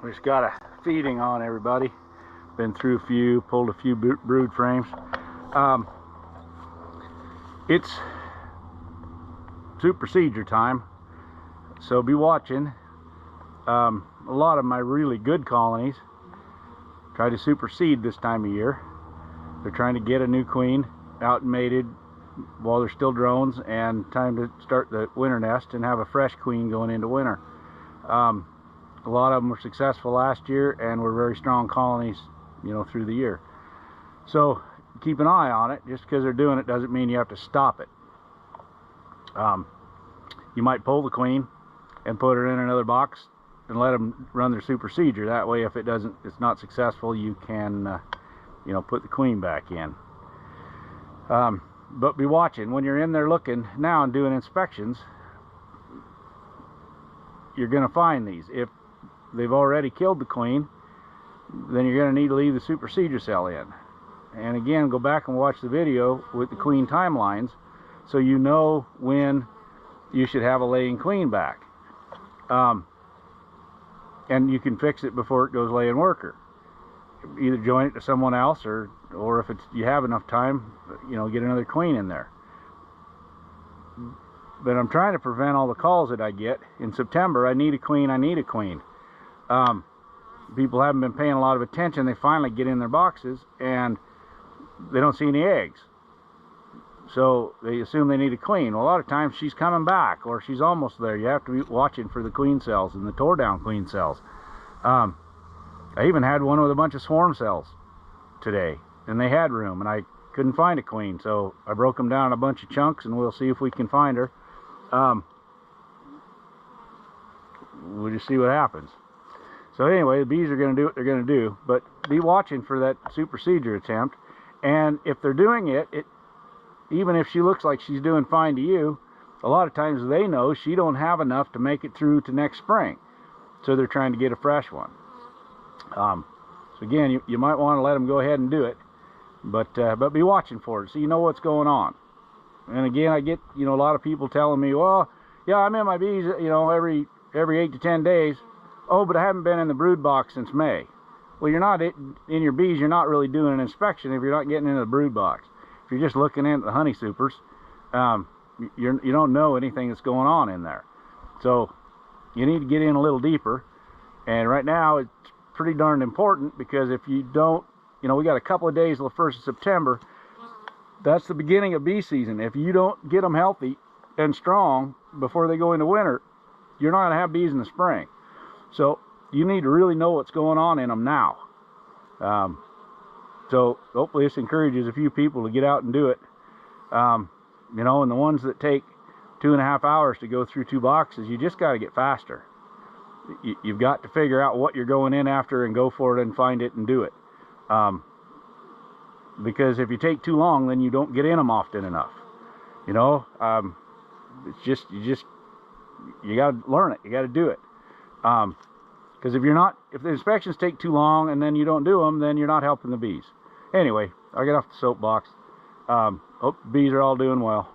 We just got a feeding on, everybody. Been through a few, pulled a few brood frames. It's supersedure time, so be watching. A lot of my really good colonies try to supersede this time of year. They're trying to get a new queen out and mated while they're still drones, and time to start the winter nest and have a fresh queen going into winter. A lot of them were successful last year and were very strong colonies, you know, through the year. So keep an eye on it. Just because they're doing it doesn't mean you have to stop it. You might pull the queen and put her in another box and let them run their supersedure. That way, if it's not successful, you can you know, put the queen back in. But be watching when you're in there looking now and doing inspections. You're going to find these. If they've already killed the queen, then you're going to need to leave the supersedure cell in. And again, go back and watch the video with the queen timelines, so you know when you should have a laying queen back. And you can fix it before it goes laying worker. Either join it to someone else, or if you have enough time, you know, get another queen in there. But I'm trying to prevent all the calls that I get in September. I need a queen, I need a queen. People haven't been paying a lot of attention. They finally get in their boxes and they don't see any eggs, so they assume they need a queen. Well, a lot of times she's coming back, or she's almost there. You have to be watching for the queen cells and the tore down queen cells. I even had one with a bunch of swarm cells today, and they had room, and I couldn't find a queen, so I broke them down in a bunch of chunks, and we'll see if we can find her. We'll just see what happens. So anyway, the bees are going to do what they're going to do, but be watching for that supersedure attempt. And if they're doing it, even if she looks like she's doing fine to you, a lot of times they know she don't have enough to make it through to next spring, so they're trying to get a fresh one. So again, you might want to let them go ahead and do it, but be watching for it so you know what's going on. And again, I get, you know, a lot of people telling me, well, yeah, I'm in my bees, you know, every 8 to 10 days. Oh, but I haven't been in the brood box since May. Well, you're not in your bees. You're not really doing an inspection if you're not getting into the brood box. If you're just looking at the honey supers, you don't know anything that's going on in there. So you need to get in a little deeper. And right now it's pretty darn important, because if you don't, you know, we got a couple of days till the 1st of September. That's the beginning of bee season. If you don't get them healthy and strong before they go into winter, you're not going to have bees in the spring. So you need to really know what's going on in them now. So hopefully this encourages a few people to get out and do it. You know, and the ones that take 2.5 hours to go through 2 boxes, you just got to get faster. You've got to figure out what you're going in after and go for it and find it and do it. Because if you take too long, then you don't get in them often enough. You know, it's just you got to learn it. You got to do it. Because if the inspections take too long and then you don't do them, then you're not helping the bees. Anyway, I'll get off the soapbox. Hope the bees are all doing well.